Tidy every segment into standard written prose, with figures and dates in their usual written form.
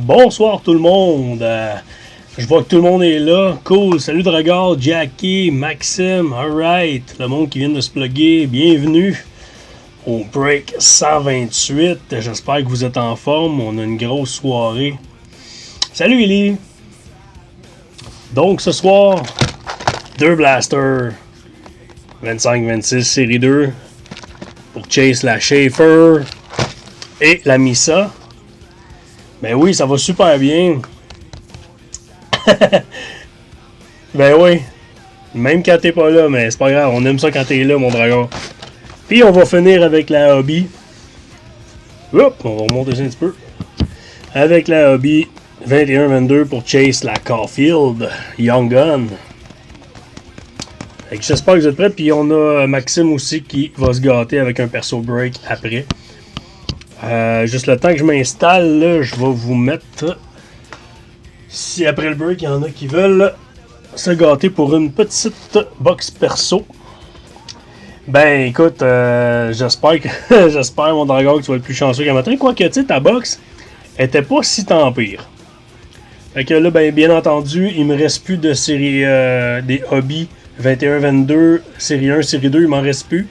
Bonsoir tout le monde. Je vois que tout le monde est là. Cool. Salut de regard, Jackie, Maxime, alright. Le monde qui vient de se plugger, bienvenue au break 128. J'espère que vous êtes en forme. On a une grosse soirée. Salut Ellie. Donc ce soir, deux blasters. 25-26 série 2 pour Chase la Schaefer et la Misa. Ben oui, ça va super bien. Ben oui. Même quand t'es pas là, mais c'est pas grave. On aime ça quand t'es là, mon dragon. Puis on va finir avec la Hobby. Hop, on va remonter ça un petit peu. Avec la Hobby 21-22 pour Chase la Caulfield Young Gun. J'espère que vous êtes prêts. Puis on a Maxime aussi qui va se gâter avec un perso break après. Juste le temps que je m'installe, là, je vais vous mettre. Si après le break, il y en a qui veulent se gâter pour une petite box perso. Ben écoute, j'espère que j'espère mon dragon que tu vas être plus chanceux qu'un matin. Quoique tu sais, ta box était pas si tant pire. Fait que là, ben bien entendu, il me reste plus de série des Hobby 21-22, série 1, série 2, il m'en reste plus.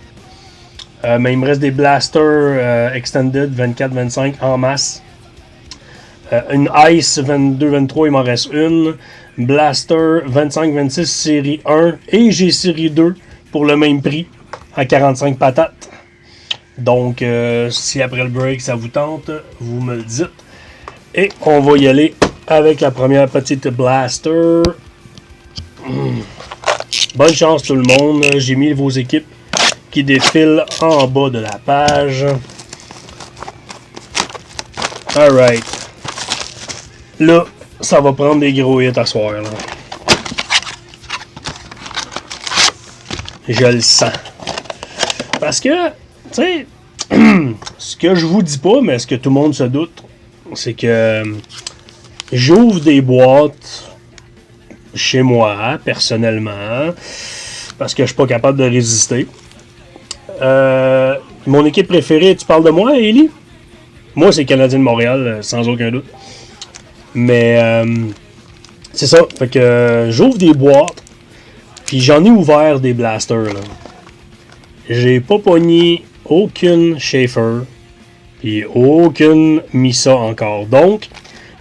Mais il me reste des blasters extended 24-25 en masse. Une Ice 22-23, il m'en reste une. Blaster 25-26 série 1. Et j'ai série 2 pour le même prix à 45 patates. Donc si après le break ça vous tente, vous me le dites. Et on va y aller avec la première petite blaster. Bonne chance tout le monde. J'ai mis vos équipes qui défilent en bas de la page. Alright. Là, ça va prendre des gros hits à soir. Là. Je le sens. Parce que, tu sais, ce que je vous dis pas, mais ce que tout le monde se doute, c'est que j'ouvre des boîtes chez moi, personnellement, parce que je suis pas capable de résister. Mon équipe préférée, tu parles de moi, Ellie? Moi, c'est Canadien de Montréal, sans aucun doute. Mais c'est ça. Fait que j'ouvre des boîtes. Puis j'en ai ouvert des blasters. Là. J'ai pas pogné aucune Schaefer. Puis aucune Misa encore. Donc,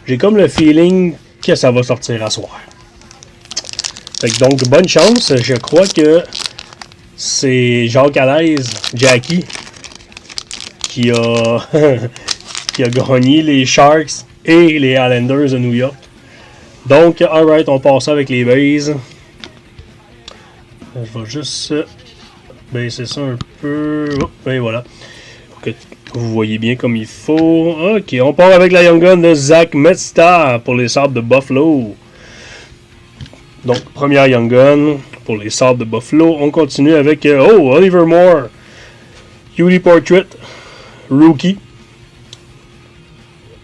j'ai comme le feeling que ça va sortir à soir. Fait que donc, bonne chance. Je crois que c'est Jacques Alaise, Jackie, qui a qui a gagné les Sharks et les Islanders de New York. Donc, alright, on passe avec les bases. Je vais juste baisser ça un peu. Oh, et voilà. Pour que vous voyez bien comme il faut. Ok, on part avec la Young Gun de Zach Metzger pour les Sabres de Buffalo. Donc, première Young Gun pour les Sabres de Buffalo. On continue avec Oliver Moore. Beauty Portrait. Rookie.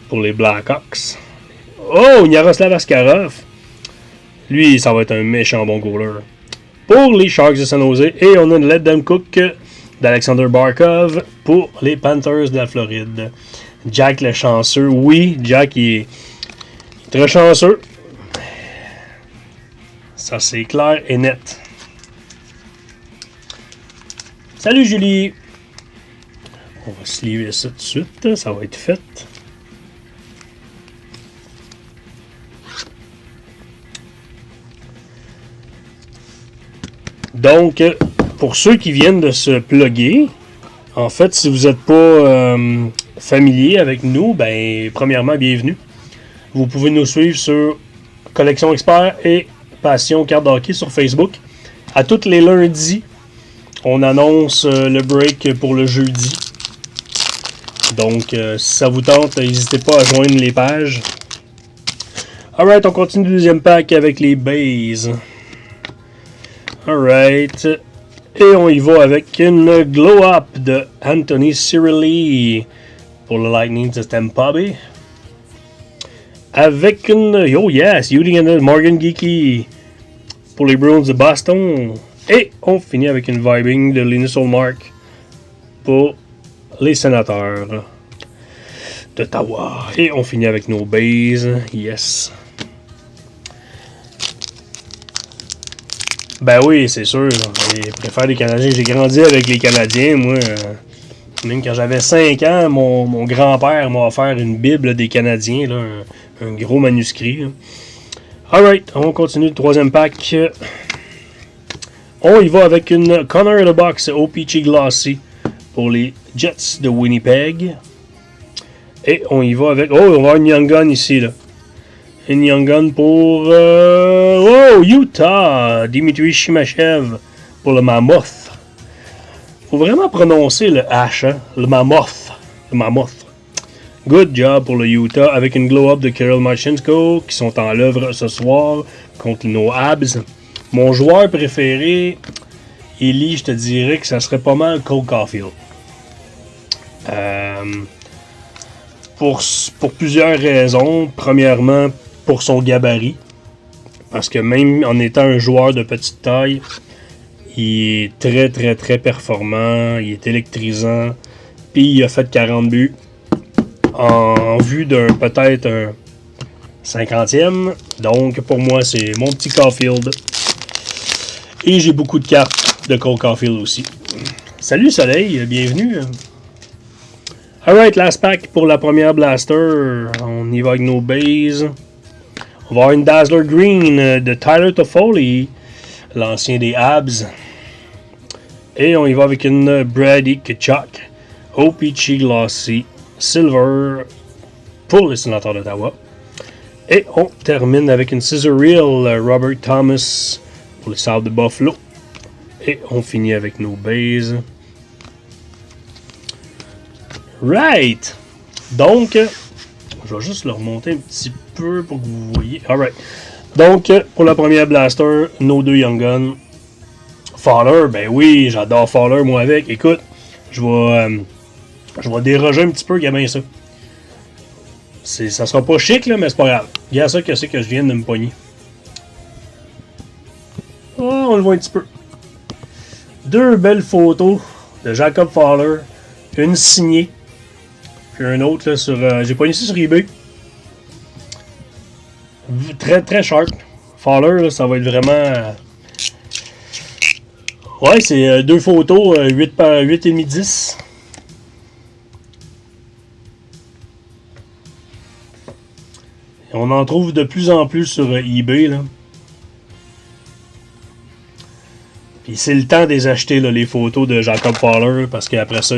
Pour les Blackhawks. Oh, Yaroslav Askarov. Lui, ça va être un méchant bon goaler. Pour les Sharks de San Jose. Et on a une Let Them Cook d'Alexander Barkov pour les Panthers de la Floride. Jack le chanceux. Oui, Jack il est très chanceux. Ça, c'est clair et net. Salut Julie. On va se livrer ça tout de suite. Ça va être fait. Donc, pour ceux qui viennent de se plugger, en fait, si vous n'êtes pas familier avec nous, ben, premièrement, bienvenue. Vous pouvez nous suivre sur Collection Expert et Passion Carte Hockey sur Facebook. À tous les lundis, on annonce le break pour le jeudi. Donc, si ça vous tente, n'hésitez pas à joindre les pages. Alright, on continue le deuxième pack avec les bases. Alright. Et on y va avec une Glow Up de Anthony Cirelli pour le Lightning de Tampa Bay. Avec une oh yes, Morgan Geeky pour les Bruins de Boston. Et on finit avec une Vibing de Linus Ullmark pour les Sénateurs. d'Ottawa. Et on finit avec nos bases. Yes. Ben oui, c'est sûr. Je préfère les Canadiens. J'ai grandi avec les Canadiens, moi. Même quand j'avais 5 ans, mon grand-père m'a offert une Bible des Canadiens, là, un gros manuscrit. Là. Alright, on continue le troisième pack. On y va avec une Corner of the Box OPC Glossy pour les Jets de Winnipeg. Et on y va avec... Oh, on va avoir une Young Gun ici, là. Une Young Gun pour... Utah! Dimitri Shimachev pour le Mammoth. Faut vraiment prononcer le H, hein? Le Mammoth. Le Mammoth. Good job pour le Utah avec une glow-up de Kirill Marchenko qui sont en l'œuvre ce soir contre nos Habs. Mon joueur préféré, Eli, je te dirais que ça serait pas mal Cole Caulfield. Pour plusieurs raisons. Premièrement, pour son gabarit. Parce que même en étant un joueur de petite taille, il est très très très performant, il est électrisant. Puis il a fait 40 buts en vue d'un peut-être un 50e. Donc pour moi, c'est mon petit Caulfield. Et j'ai beaucoup de cartes de Cole Caulfield aussi. Salut Soleil, bienvenue. Alright, last pack pour la première blaster. On y va avec nos bases. On va avoir une Dazzler Green de Tyler Toffoli, l'ancien des Habs. Et on y va avec une Brady Tkachuk OPC Glossy Silver pour les Sénateurs d'Ottawa. Et on termine avec une Scissor Reel Robert Thomas pour les Sabres de Buffalo. Et on finit avec nos bases. Right! Donc, je vais juste le remonter un petit peu pour que vous voyez. Alright. Donc, pour la première blaster, nos deux Young Guns. Fowler, ben oui, j'adore Fowler, moi avec. Écoute, je vais déroger un petit peu, gamin, ça. Ça sera pas chic, là, mais c'est pas grave. Regarde ça que c'est que je viens de me pogner. Oh, on le voit un petit peu. Deux belles photos de Jacob Fowler. Une signée. Puis un autre là, sur... j'ai pogné ça sur eBay. Très très sharp. Fowler, là, ça va être vraiment... Ouais, c'est deux photos, 8 par 8,5 10. Et on en trouve de plus en plus sur eBay, là. Puis c'est le temps de les acheter, là, les photos de Jacob Fowler, parce qu'après ça,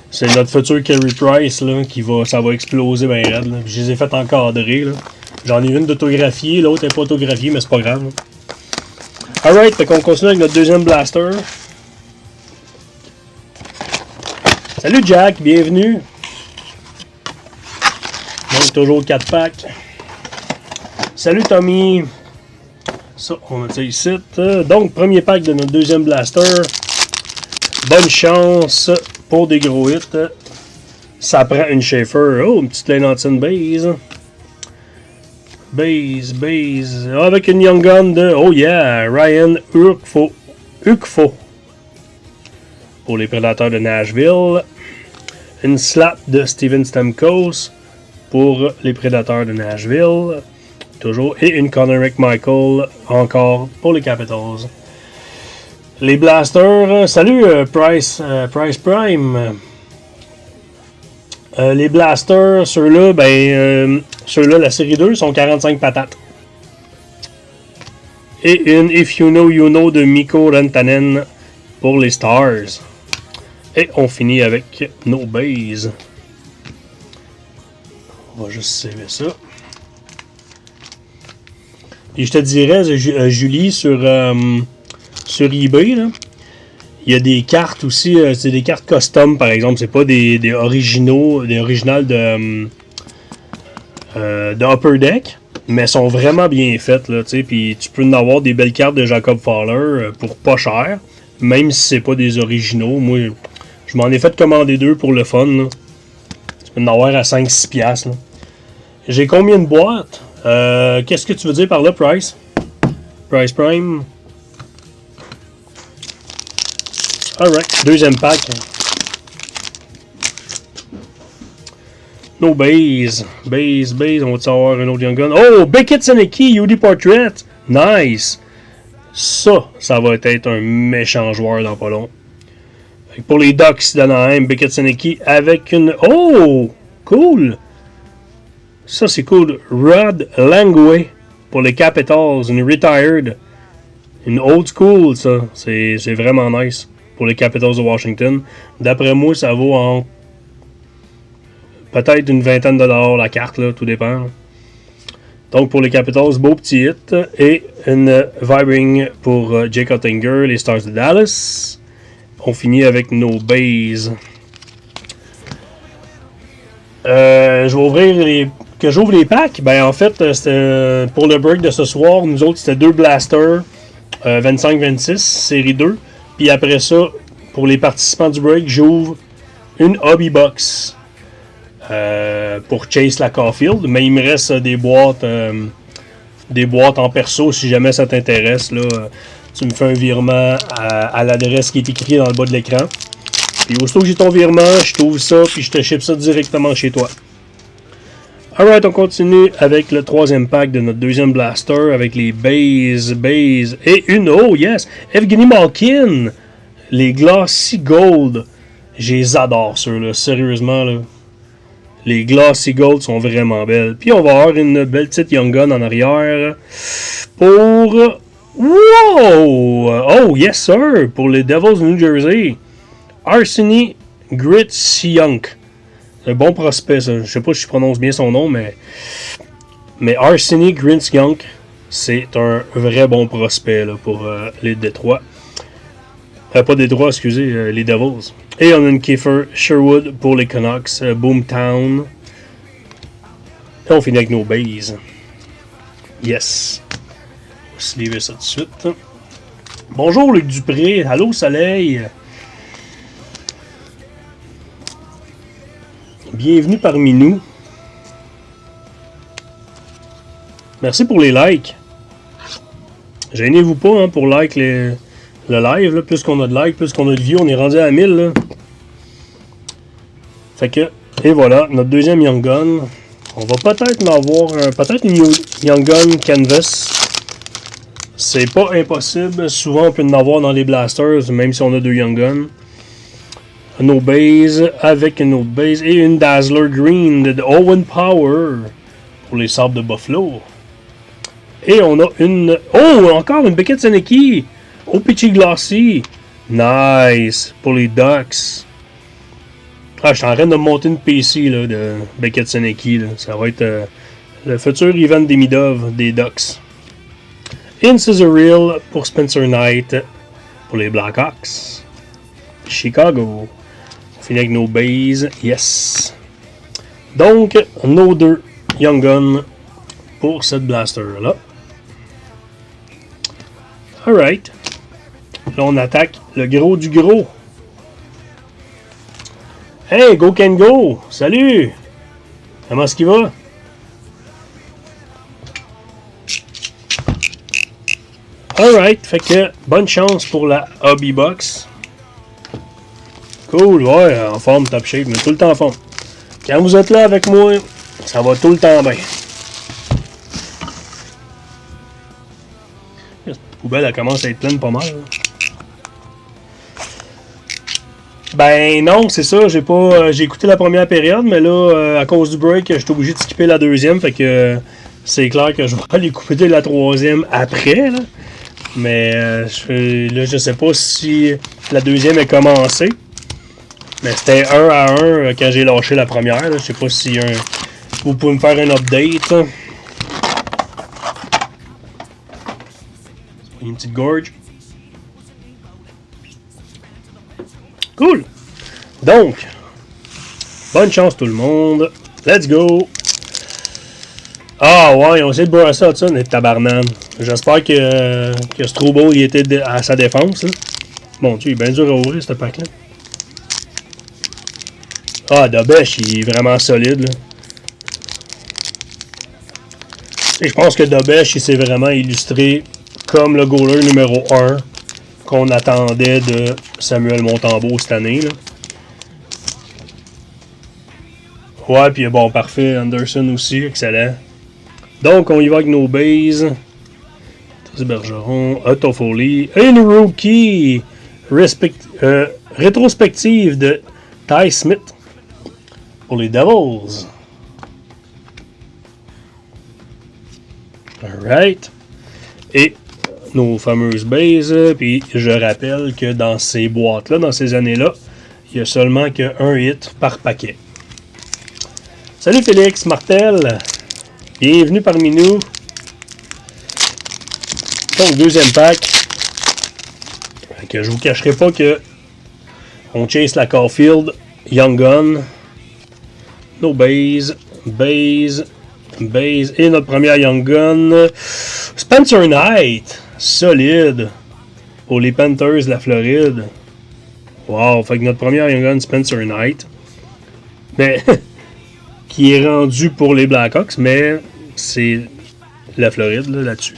c'est notre futur Carey Price, là, ça va exploser bien raide, là. Je les ai fait encadrer, là. J'en ai une d'autographiée, l'autre n'est pas autographiée, mais c'est pas grave, là. Alright, fait qu'on continue avec notre deuxième blaster. Salut Jack, bienvenue. Donc toujours 4 packs. Salut Tommy. Ça, on a ça ici. Donc, premier pack de notre deuxième blaster. Bonne chance pour des gros hits. Ça prend une Schaefer. Oh, une petite Lane base. Base. Avec une Young Gun de, oh yeah, Ryan Ukfo. Pour les Prédateurs de Nashville. Une slap de Steven Stamkos pour les Prédateurs de Nashville. Toujours. Et une Connor McMichael encore pour les Capitals. Les Blasters. Salut Price Prime. Les Blasters, ceux-là, ceux-là, la série 2, sont 45 patates. Et une If You Know, You Know de Mikko Rantanen pour les Stars. Et on finit avec nos bases. On va juste saver ça. Et je te dirais, Julie, sur eBay, là, il y a des cartes aussi, c'est des cartes custom par exemple, c'est pas des originales de Upper Deck, mais sont vraiment bien faites, là, tu sais, puis tu peux en avoir des belles cartes de Jacob Fowler pour pas cher, même si c'est pas des originaux. Moi, je m'en ai fait commander deux pour le fun, là. Tu peux en avoir à 5-6 piastres, là. J'ai combien de boîtes? Qu'est-ce que tu veux dire par là, Price? Price Prime. Alright, deuxième pack. No base. Base. On va avoir un autre Young Gun. Oh, Beckett Seneki, UD Portrait. Nice. Ça va être un méchant joueur dans pas long. Pour les Ducks d'Anaheim, Beckett Seneki avec une... Oh! Cool! Ça, c'est cool. Rod Langway pour les Capitals. Une retired. Une old school, ça. C'est vraiment nice pour les Capitals de Washington. D'après moi, ça vaut en... peut-être une vingtaine de dollars la carte, là, tout dépend. Donc pour les Capitals, beau petit hit. Et une Vibring pour Jake Oettinger, les Stars de Dallas. On finit avec nos bases. Je vais ouvrir les... Que j'ouvre les packs? Ben en fait, c'était pour le break de ce soir, nous autres, c'était 2 blasters 25-26, série 2. Puis après ça, pour les participants du break, j'ouvre une Hobby Box. Pour Chase la Caulfield, mais il me reste des boîtes en perso si jamais ça t'intéresse. Là, tu me fais un virement à l'adresse qui est écrite dans le bas de l'écran. Puis aussitôt que j'ai ton virement, je t'ouvre ça puis je te ship ça directement chez toi. Alright, on continue avec le 3e pack de notre 2e blaster avec les base et une, oh yes, Evgeny Malkin, les Glossy Gold. Je les adore ceux-là, sérieusement là. Les Glossy Gold sont vraiment belles. Puis on va avoir une belle petite Young Gun en arrière pour... Wow! Oh, yes sir! Pour les Devils de New Jersey. Arseny Gritsyank. Un bon prospect, ça. Je sais pas si je prononce bien son nom, mais Arseny Gritsyank, c'est un vrai bon prospect là, pour les Détroits. Pas Détroit, excusez, les Devils. Et on a une Kiefer Sherwood pour les Canucks, Boomtown. Et on finit avec nos bases. Yes. On va se lever ça tout de suite. Bonjour Luc Dupré, allô Soleil. Bienvenue parmi nous. Merci pour les likes. Gênez-vous pas hein, pour le live. Là. Plus qu'on a de likes, plus qu'on a de views, on est rendu à 1000. Là. Fait que, et voilà, notre 2e Young Gun. On va peut-être en avoir peut-être une Young Gun Canvas. C'est pas impossible. Souvent, on peut en avoir dans les blasters, même si on a 2 Young Guns. Nos bases, avec une autre base et une Dazzler Green de Owen Power pour les Sabres de Buffalo. Et on a une... Oh, encore une Beckett Seneki. Oh, Pitchy Glossy. Nice. Pour les Ducks. Ah, je suis en train de monter une PC là, de Beckett Seneki. Ça va être le futur Ivan Demidov des Ducks. In Scissor Reel pour Spencer Knight pour les Blackhawks. Chicago. On finit avec nos bases. Yes. Donc, nos 2 Young Guns pour cette blaster-là. Alright. Là, on attaque le gros du gros. Hey, Go Can Go! Salut! Comment est-ce qu'il va? Alright, fait que bonne chance pour la Hobby Box. Cool, ouais, en forme, top shape, mais tout le temps en forme. Quand vous êtes là avec moi, ça va tout le temps bien. Cette poubelle, elle commence à être pleine pas mal. Là. Ben non, c'est ça, j'ai écouté la première période, mais là, à cause du break, j'étais obligé de skipper la 2e, fait que c'est clair que je vais aller écouter la 3e après, là. Mais là, je sais pas si la 2e est commencée. Mais c'était 1-1 quand j'ai lâché la première. Là. Je sais pas si vous pouvez me faire un update. Une petite gorge. Cool! Donc, bonne chance tout le monde. Let's go! Ah ouais, on essaie de boire ça, et tabarnane. J'espère que Struble il était à sa défense. Là. Bon, tu es bien dur à ouvrir ce pack-là. Ah, Dobesh, il est vraiment solide. Là. Et je pense que Dobesh, il s'est vraiment illustré comme le goaler numéro 1 qu'on attendait de Samuel Montembeault cette année. Là. Ouais, puis bon, parfait. Anderson aussi, excellent. Donc, on y va avec nos bases. Bergeron, Otto Foley. Et une rookie rétrospective de Ty Smith pour les Devils. Alright. Et nos fameuses bases. Puis je rappelle que dans ces boîtes-là, dans ces années-là, il n'y a seulement qu'un hit par paquet. Salut Félix Martel. Bienvenue parmi nous. Donc, deuxième pack. Que je vous cacherai pas que on chase la Caulfield, Young Gun, nos base, et notre première Young Gun, Spencer Knight, solide, pour les Panthers de la Floride. Wow, fait que notre première Young Gun, Spencer Knight, mais qui est rendu pour les Blackhawks, mais c'est la Floride là-dessus.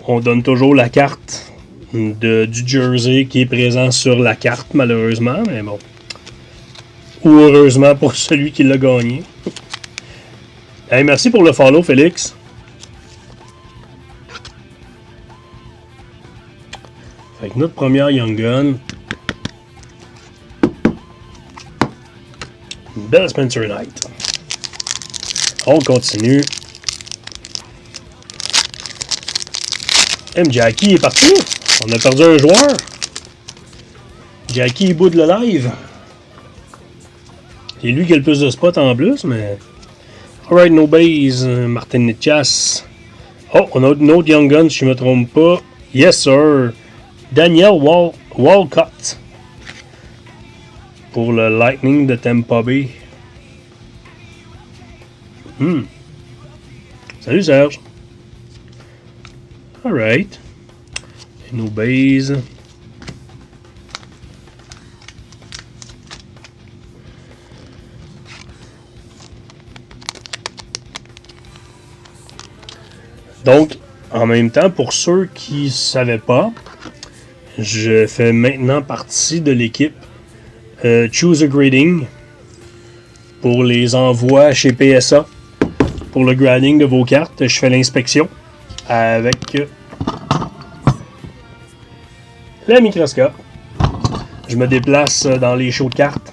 On donne toujours la carte du jersey qui est présent sur la carte, malheureusement, mais bon. Ou heureusement pour celui qui l'a gagné. Hey, merci pour le follow, Félix. Fait que notre première Young Gun. Une belle Spencer Knight. On continue. Jackie est parti. On a perdu un joueur. Jackie boude le live. C'est lui qui a le plus de spots en plus, mais... Alright, no base. Martin Nichas. Oh, on a une autre Young Gun, si je ne me trompe pas. Yes, sir. Daniel Walcott. Pour le Lightning de Tampa Bay. Salut, Serge. Alright. Et nos bases. Donc, en même temps, pour ceux qui ne savaient pas, je fais maintenant partie de l'équipe Choose a Grading pour les envois chez PSA. Pour le grading de vos cartes, je fais l'inspection avec le microscope. Je me déplace dans les shows de cartes.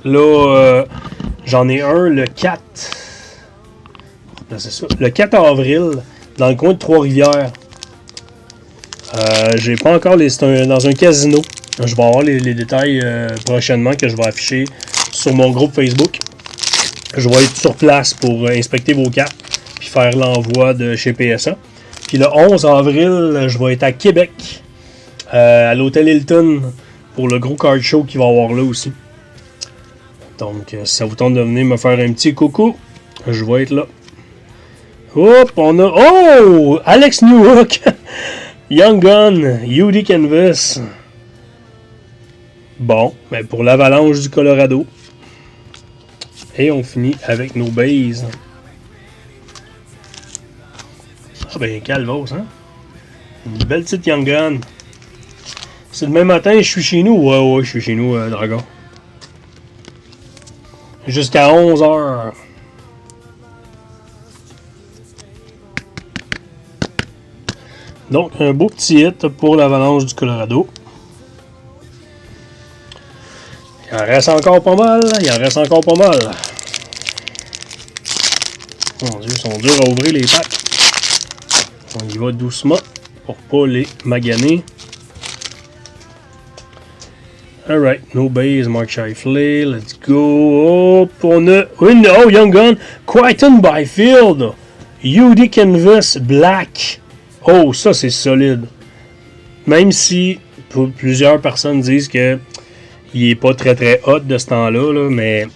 Là, j'en ai un le 4. Là, c'est ça. Le 4 avril, dans le coin de Trois-Rivières. J'ai pas encore les. C'est dans un casino. Je vais avoir les détails prochainement que je vais afficher sur mon groupe Facebook. Je vais être sur place pour inspecter vos cartes puis faire l'envoi de chez PSA. Puis le 11 avril, je vais être à Québec, à l'hôtel Hilton, pour le gros card show qu'il va y avoir là aussi. Donc, si ça vous tente de venir me faire un petit coucou, je vais être là. Hop, on a... Oh! Alex Newhook! Young Gun, UD Canvas. Bon, ben pour l'Avalanche du Colorado. Et on finit avec nos bases. Ah ben, calvos, hein? Une belle petite Young Gun. C'est demain matin, je suis chez nous. Ouais, je suis chez nous, Dragon. Jusqu'à 11h. Donc, un beau petit hit pour l'Avalanche du Colorado. Il en reste encore pas mal. Mon Dieu, ils sont durs à ouvrir les packs. On y va doucement pour pas les maganer. Alright, no base, Mark Scheifele, let's go. Hop, on a une Young Gun, Crichton Byfield, UD Canvas Black. Oh, ça c'est solide. Même si plusieurs personnes disent que il est pas très hot de ce temps-là, là, mais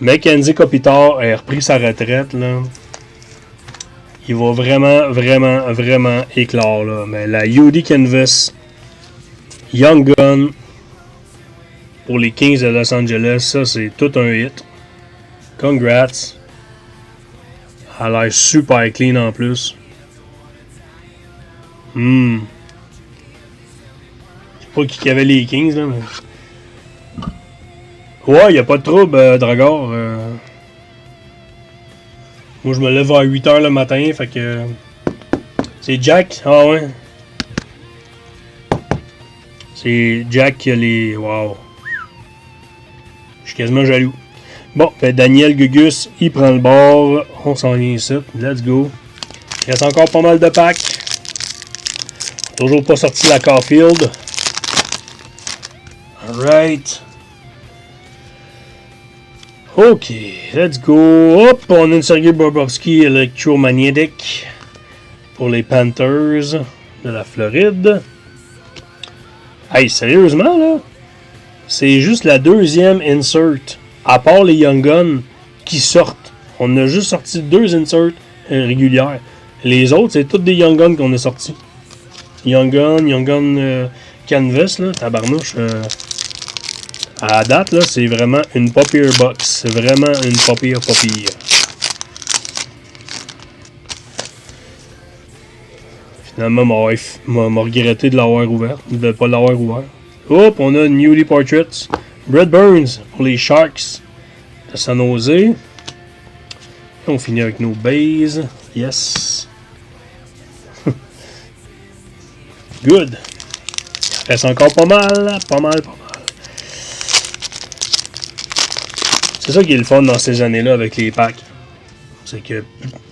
Mackenzie Kopitar a repris sa retraite. Là. Il va vraiment éclore. Là. Mais la UD Canvas Young Gun pour les Kings de Los Angeles, ça c'est tout un hit. Congrats. Elle a l'air super clean en plus. Je sais pas qui avait les Kings, là, mais Ouais, y a pas de trouble, Dragor. Moi, je me lève à 8h le matin, fait que... C'est Jack? Ah ouais. C'est Jack qui a les... Wow. Je suis quasiment jaloux. Bon, ben Daniel Gugus, il prend le bord. On s'en vient ici. Let's go. Il reste encore pas mal de packs. Toujours pas sorti la Caulfield. Alright. Ok, let's go. Hop, on a une Sergei Bobrovsky Electromagnetic pour les Panthers de la Floride. Hey, sérieusement, là, c'est juste la deuxième insert, à part les Young Guns, qui sortent. On a juste sorti 2 inserts régulières. Les autres, c'est toutes des Young Guns qu'on a sortis. Young Gun Canvas, là, tabarnouche. À la date, là, c'est vraiment une pas pire box. C'est vraiment une pas pire. Finalement, m'a regretté de l'avoir ouvert. De ne pas l'avoir ouvert. Hop, on a Newly Portraits. Brett Burns pour les Sharks de San Jose. Et on finit avec nos bases. Yes. Good. Il reste encore pas mal. C'est ça qui est le fun dans ces années-là avec les packs. C'est que,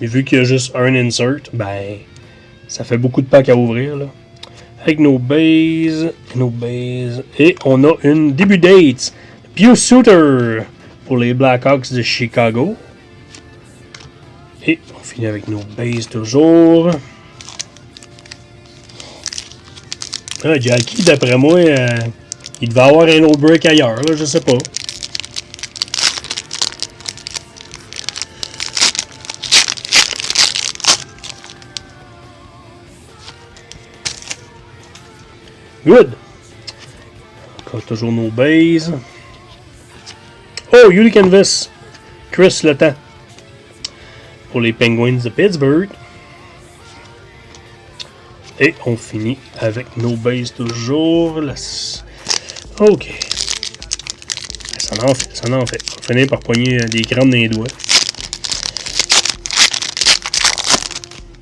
vu qu'il y a juste un insert, ben, ça fait beaucoup de packs à ouvrir, là. Avec nos bases. Et on a une début date. Pius Suter pour les Blackhawks de Chicago. Et on finit avec nos bases toujours. Ah, Jackie, d'après moi, il devait avoir un autre break ailleurs, là, je sais pas. Good. Encore toujours nos bases. Oh, Yuli Canvas. Chris Le Temps. Pour les Penguins de Pittsburgh. Et on finit avec nos bases toujours. Ok. Ça en fait. On va finir par poigner des grammes dans les doigts.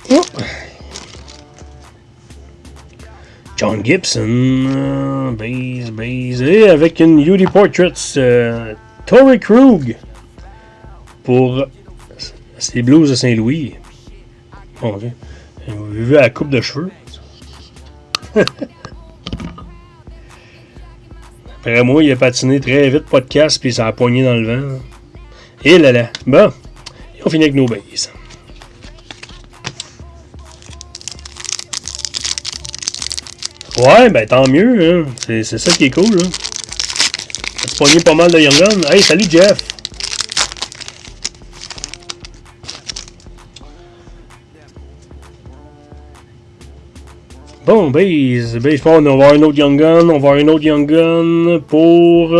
Oh. John Gibson, base, et avec une Yuli Portraits, Torrey Krug pour les Blues de Saint-Louis. Bon, okay. Vous avez vu la coupe de cheveux? Après moi, il a patiné très vite, pas de casse, puis ça a poigné dans le vent. Et là. Bon, et on finit avec nos bases. Ouais, ben tant mieux, hein. C'est ça qui est cool, là. Tu pogné pas mal de Young Guns. Hey, salut Jeff! Bon, base, je pense qu'on va avoir un autre Young Gun. Pour...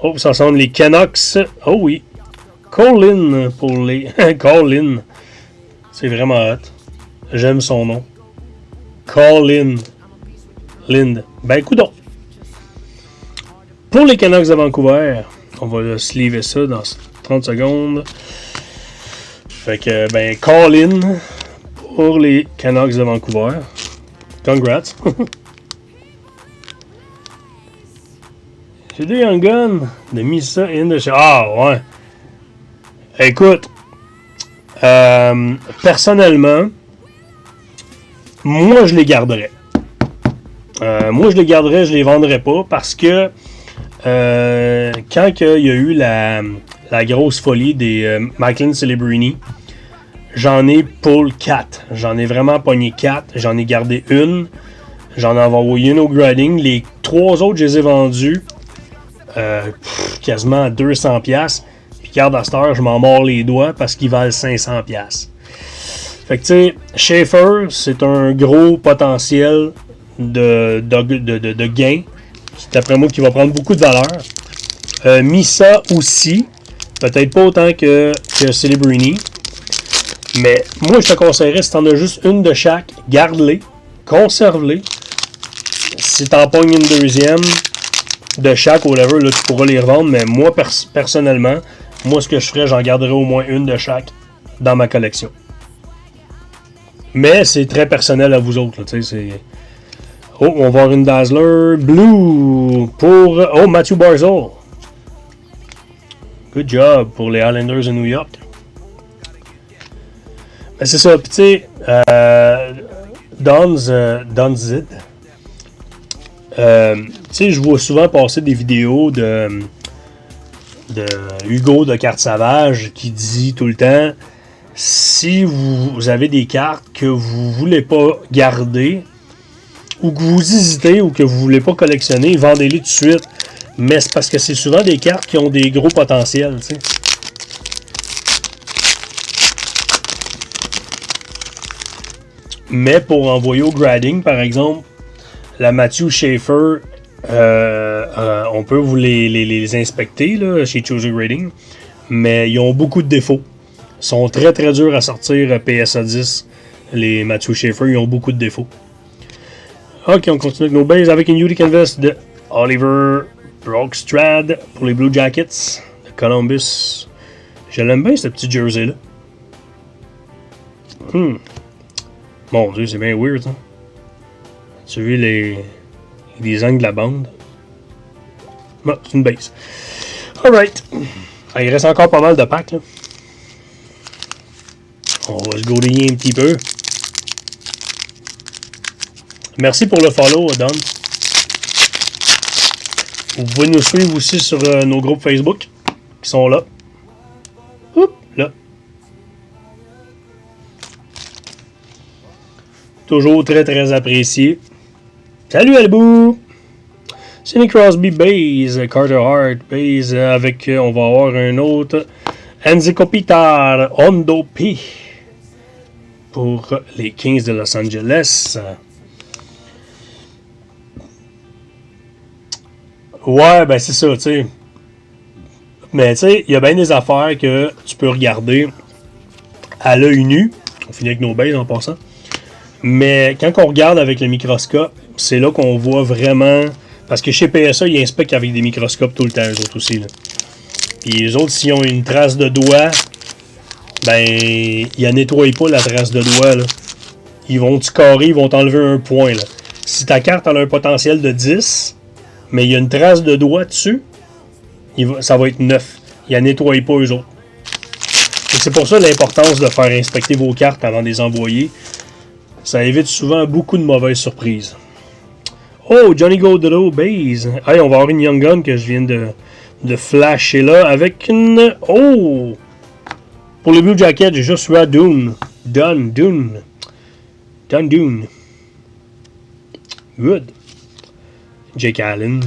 oh, ça ressemble les Canucks. Oh oui. Colin pour les... Colin. C'est vraiment hot. J'aime son nom. Colin. Lind. Ben, coudonc. Pour les Canucks de Vancouver, on va sleever ça dans 30 secondes. Fait que, ben, Colin pour les Canucks de Vancouver. Congrats. J'ai des Young Guns de Missa in de chez... Ah, ouais. Écoute, personnellement, moi, je les garderais. Je les vendrais pas parce que quand il y a eu la grosse folie des Macklin Celebrini, j'en ai pull 4. J'en ai vraiment pogné 4. J'en ai gardé une. J'en ai envoyé une au grading. Les 3 autres, je les ai vendus quasiment à 200$. Puis garde à cette heure, je m'en mords les doigts parce qu'ils valent 500$. Fait que tu sais, Schaefer, c'est un gros potentiel de gain. C'est d'après moi qui va prendre beaucoup de valeur. Missa aussi. Peut-être pas autant que Celebrini. Mais moi, je te conseillerais, si t'en as juste une de chaque, garde-les, conserve-les. Si t'en pognes une deuxième, de chaque, whatever, là, tu pourras les revendre. Mais moi, personnellement, moi, ce que je ferais, j'en garderais au moins une de chaque dans ma collection. Mais c'est très personnel à vous autres. Tu sais, c'est... Oh, on va avoir une Dazzler Blue pour... Oh, Matthew Barzal. Good job pour les Islanders de New York. Ben, c'est ça. Puis tu sais, Donzid. Tu sais, je vois souvent passer des vidéos de Hugo de Cartes Sauvages qui dit tout le temps, si vous avez des cartes que vous voulez pas garder ou que vous hésitez ou que vous voulez pas collectionner, vendez-les tout de suite. Mais c'est parce que c'est souvent des cartes qui ont des gros potentiels, tu sais. Mais pour envoyer au grading, par exemple, la Matthew Schaefer, on peut vous les inspecter là, chez Chooser Grading, mais ils ont beaucoup de défauts. Ils sont très très durs à sortir PSA 10. Les Matthew Schaefer, ils ont beaucoup de défauts. Ok, on continue avec nos bases avec une Unique Canvas de Oliver Brokstrad pour les Blue Jackets de Columbus. Je l'aime bien ce petit jersey là. Mon Dieu, c'est bien weird, hein? Tu as vu les designs de la bande? Bon, c'est une base. Alright. Il reste encore pas mal de packs, là. On va se gouiller un petit peu. Merci pour le follow, Don. Vous pouvez nous suivre aussi sur nos groupes Facebook qui sont là. Oups, là. Toujours très très apprécié. Salut Albou! Sidney Crosby base, Carter Hart base avec, on va avoir un autre Anze Kopitar Hondo P pour les Kings de Los Angeles. Ouais, ben c'est ça, tu sais. Mais tu sais, il y a bien des affaires que tu peux regarder à l'œil nu. On finit avec nos bases en passant. Mais quand on regarde avec le microscope, c'est là qu'on voit vraiment... Parce que chez PSA, ils inspectent avec des microscopes tout le temps, eux autres aussi. Là. Puis les autres, s'ils ont une trace de doigt, ben, ils ne nettoient pas la trace de doigt. Là. Ils vont te carrer, ils vont t'enlever un point. Là. Si ta carte a un potentiel de 10, mais il y a une trace de doigt dessus, ça va être 9. Ils ne nettoient pas eux autres. Et c'est pour ça l'importance de faire inspecter vos cartes avant de les envoyer. Ça évite souvent beaucoup de mauvaises surprises. Oh, Johnny Gaudreau, base. Hey, on va avoir une Young Gun que je viens de flasher là avec une... Oh! Pour les Blue Jackets, j'ai juste Dune. Dune. Good. Jake Allen.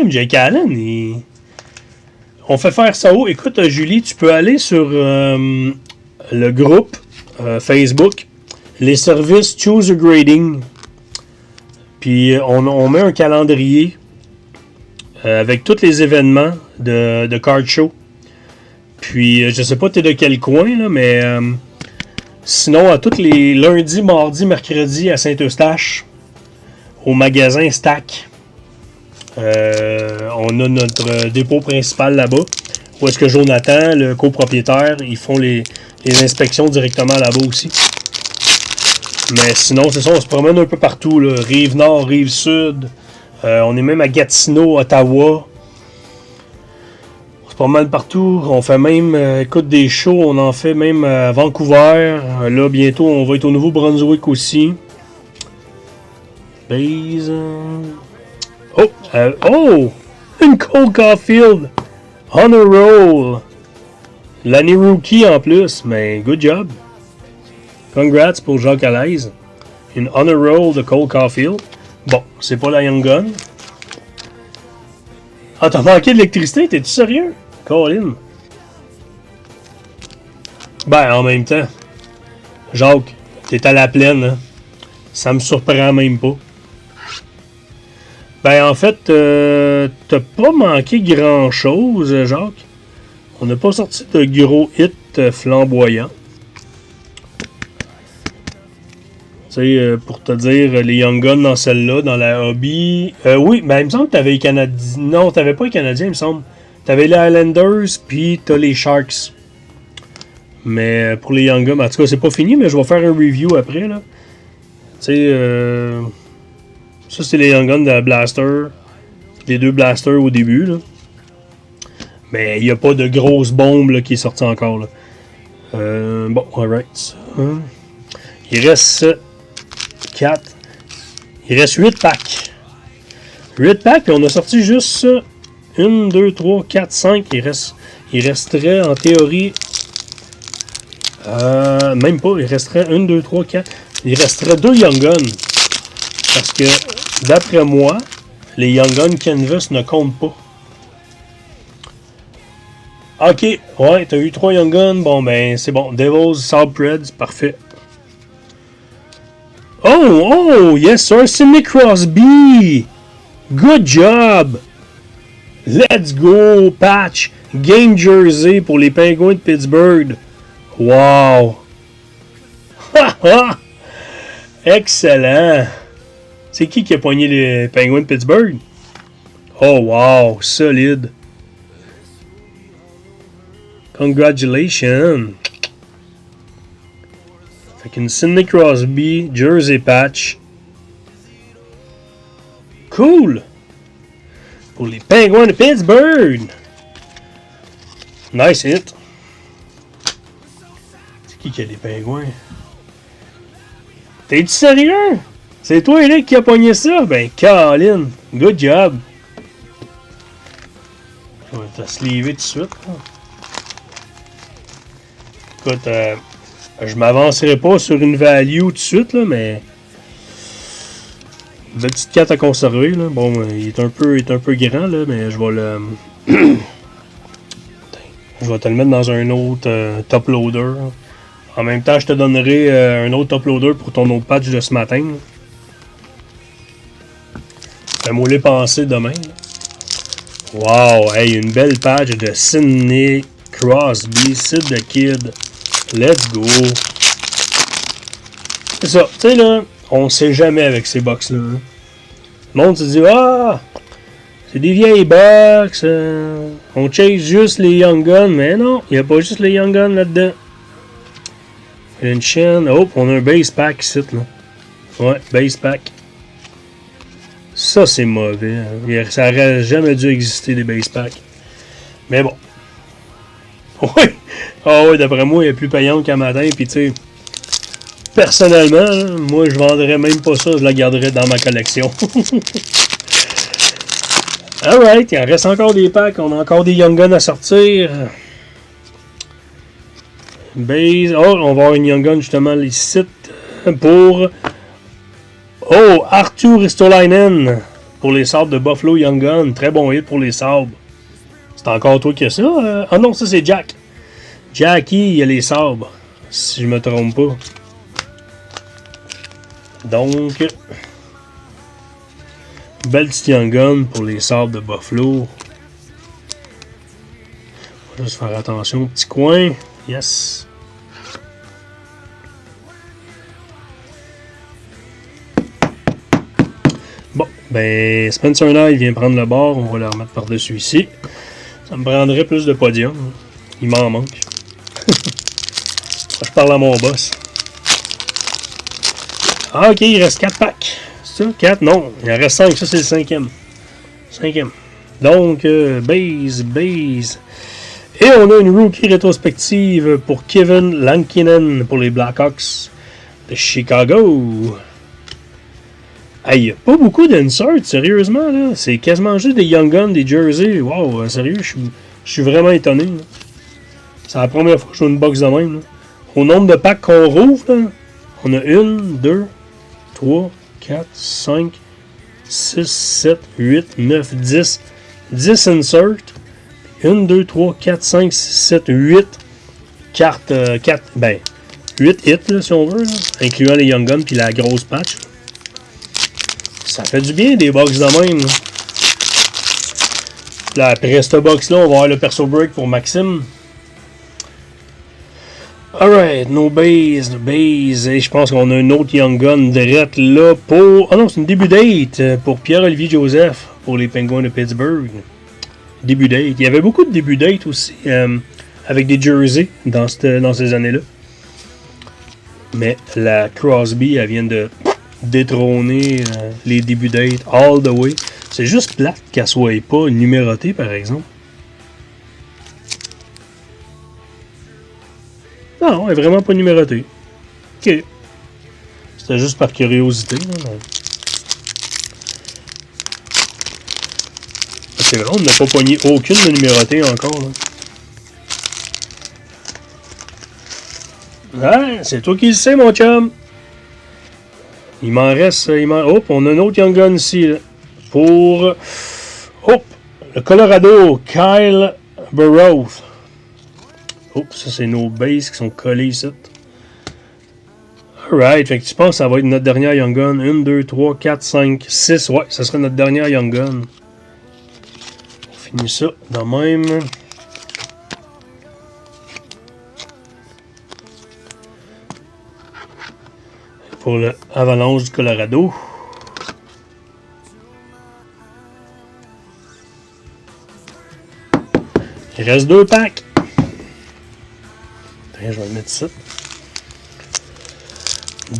Jake Allen, on fait faire ça où? Écoute, Julie, tu peux aller sur le groupe Facebook, les services Chooser Grading. Puis on met un calendrier avec tous les événements de Card Show. Puis je sais pas t'es de quel coin, là, mais sinon à tous les lundis, mardis, mercredis à Saint-Eustache, au magasin Stack. On a notre dépôt principal là-bas. Où est-ce que Jonathan, le copropriétaire, ils font les inspections directement là-bas aussi. Mais sinon, c'est ça, on se promène un peu partout. Là. Rive nord, rive sud. On est même à Gatineau, Ottawa. On se promène partout. On fait même, écoute, des shows. On en fait même à Vancouver. Là, bientôt, on va être au Nouveau-Brunswick aussi. Base... Oh! Une Cole Caulfield! On a roll! L'année rookie en plus, mais good job! Congrats pour Jacques Alaise. Une Honor Roll de Cole Caulfield. Bon, c'est pas la Young Gun. Ah, t'as manqué d'électricité? T'es-tu sérieux? Colin! Ben, en même temps, Jacques, t'es à la plaine, hein? Ça me surprend même pas. Ben, en fait, t'as pas manqué grand-chose, Jacques. On n'a pas sorti de gros hits flamboyants. Pour te dire, les Young Guns dans celle-là, dans la Hobby. Oui, mais il me semble que t'avais les Canadiens. Non, t'avais pas les Canadiens, il me semble. T'avais les Islanders, puis t'as les Sharks. Mais pour les Young Guns, en tout cas, c'est pas fini, mais je vais faire un review après, là. Tu sais, ça, c'est les Young Guns de la Blaster. Les deux Blasters au début, là. Mais il n'y a pas de grosse bombe là, qui est sortie encore, là. Bon, alright. Il reste 4. Il reste 8 packs. 8 packs, puis on a sorti juste 1, 2, 3, 4, 5. Il resterait en théorie. Même pas, il resterait 1, 2, 3, 4. Il resterait 2 Young Guns. Parce que, d'après moi, les Young Guns Canvas ne comptent pas. Ok, ouais, t'as eu 3 Young Guns. Bon, ben, c'est bon. Devils, Salt Preds, parfait. Oh, yes, sir. Sidney Crosby. Good job. Let's go, patch. Game jersey pour les Penguins de Pittsburgh. Wow. Excellent. C'est qui a poigné les Penguins de Pittsburgh? Oh, wow. Solide. Congratulations. Fait qu'une Sidney Crosby jersey patch. Cool. Pour les Penguins de Pittsburgh. Nice hit. C'est qui a les Penguins? T'es-tu sérieux? C'est toi, Eric, qui a pogné ça? Ben, Colin. Good job. Je vais te sleever tout de suite. Écoute, je m'avancerai pas sur une value tout de suite, là, mais... Une petite carte à conserver, là. Bon, il est un peu grand, là, mais je vais le... je vais te le mettre dans un autre top loader. En même temps, je te donnerai un autre top loader pour ton autre patch de ce matin. Fais-moi les penser demain. Là. Wow! Hey, une belle patch de Sidney Crosby, Sid the Kid. Let's go! C'est ça, tu sais là, on sait jamais avec ces box-là. Hein. Le monde se dit, ah! C'est des vieilles box, on chase juste les Young Guns, mais non, il n'y a pas juste les Young Guns là-dedans. Une chaîne, oh, on a un base pack ici, là. Ouais, base pack. Ça, c'est mauvais. Hein. Ça n'aurait jamais dû exister, des base packs. Mais bon. Oui! Ah oui, d'après moi, il est plus payant qu'un matin, puis tu sais, personnellement, là, moi, je vendrais même pas ça, je la garderais dans ma collection. Alright, il en reste encore des packs, on a encore des Young Guns à sortir. Base, oh, on va avoir une Young Gun justement ici pour... Oh, Arthur Ristolainen pour les sabres de Buffalo Young Gun. Très bon hit pour les sabres. C'est encore toi qui as ça? Ah non, ça c'est Jack. Jackie, il a les sabres. Si je me trompe pas. Donc, belle petite Young Gun pour les sabres de Buffalo. On va juste faire attention au petit coin. Yes. Bon, ben Spencer Knight vient prendre le bord. On va le remettre par-dessus ici. Ça me prendrait plus de podium. Il m'en manque. Je parle à mon boss. Ah, ok, il reste 4 packs. C'est ça? 4? Non, il en reste 5. Ça, c'est le 5e. 5e. Donc, base. Et on a une rookie rétrospective pour Kevin Lankinen pour les Blackhawks de Chicago. Hey, y a pas beaucoup d'inserts, sérieusement, là. C'est quasiment juste des Young Guns, des jerseys. Wow, sérieux, je suis vraiment étonné. Là. C'est la première fois que je joue une box de même. Là. Au nombre de packs qu'on rouvre, là, on a 1, 2, 3, 4, 5, 6, 7, 8, 9, 10. 10 inserts. 1, 2, 3, 4, 5, 6, 7, 8 cartes, 4, ben, 8 hits, là, si on veut, là, incluant les Young Guns puis la grosse patch. Ça fait du bien, des box de même. Là. Là, après cette box-là, on va avoir le perso break pour Maxime. Alright, nos bases. Et je pense qu'on a un autre Young Gun direct là pour... Ah non, c'est une début date pour Pierre-Olivier Joseph pour les Penguins de Pittsburgh. Début date. Il y avait beaucoup de début date aussi avec des jerseys dans ces années-là. Mais la Crosby, elle vient de détrôner les débuts date all the way. C'est juste plate qu'elle soit pas numérotée, par exemple. Non, elle est vraiment pas numérotée. Ok. C'était juste par curiosité. Là. C'est vrai, on n'a pas pogné aucune de numérotée encore. Là. Ouais, c'est toi qui le sais, mon chum. Il m'en reste. Hop, on a un autre Young Gun ici. Là, pour. Hop, le Colorado, Kyle Burroughs. Oups, ça c'est nos bases qui sont collés ici. Alright, fait que tu penses que ça va être notre dernière Young Gun. 1, 2, 3, 4, 5, 6. Ouais, ça serait notre dernière Young Gun. On finit ça de même. Pour le Avalanche du Colorado. Il reste 2 packs. Je vais le mettre ça.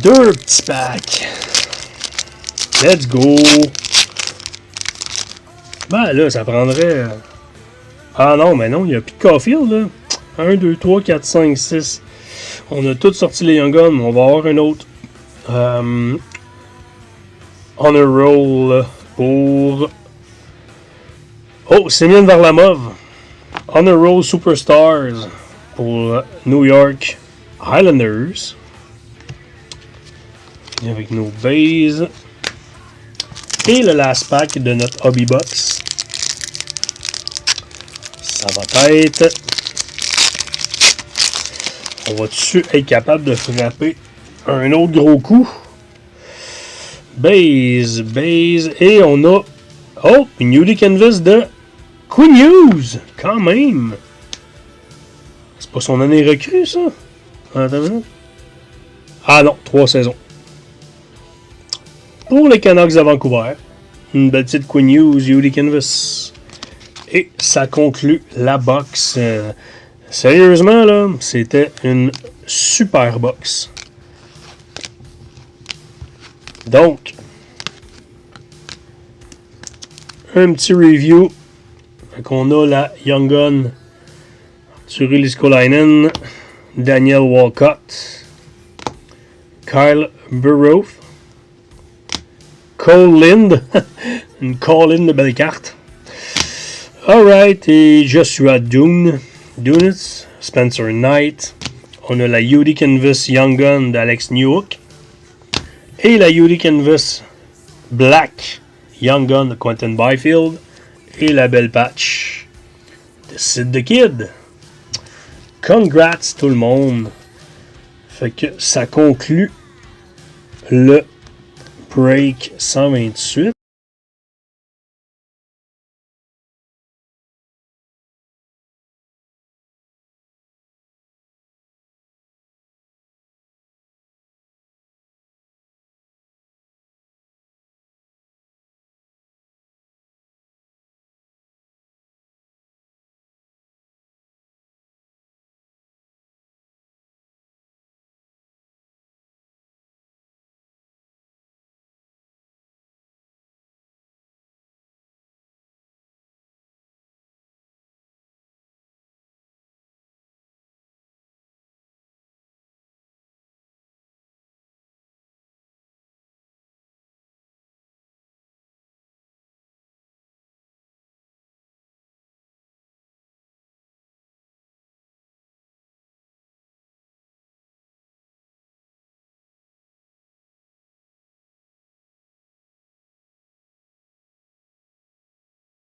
2 petits packs. Let's go. Ben là, ça prendrait... Ah non, mais non, il n'y a plus de Caulfield là. 1, 2, 3, 4, 5, 6. On a tous sorti les Young Guns, mais on va avoir un autre. On a roll pour... Oh, Semyon Varlamov. On a roll Superstars pour New York Highlanders. Et avec nos bases. Et le last pack de notre Hobby Box. Ça va être... On va-tu être capable de frapper un autre gros coup? Base. Et on a... Oh, une Newly Canvas de Quinn Hughes. Quand même. C'est pas son année recrue, ça? Attends. Ah non, 3 saisons. Pour les Canucks de Vancouver. Une belle petite Quinn Hughes, Newly Canvas. Et ça conclut la box. Sérieusement, là, c'était une super box. Donc, un petit review. On a la Young Gun sur Liskolainen, Daniel Walcott, Kyle Burroughs, Cole Lind, une Cole Lind de belle carte. Alright, et Joshua Dunis, Spencer Knight. On a la Newly Canvas Young Gun d'Alex Newhook. Et la Newly Canvas Black Young Gun de Quentin Byfield. Et la belle patch de Sid the Kid. Congrats tout le monde. Fait que ça conclut le break 128.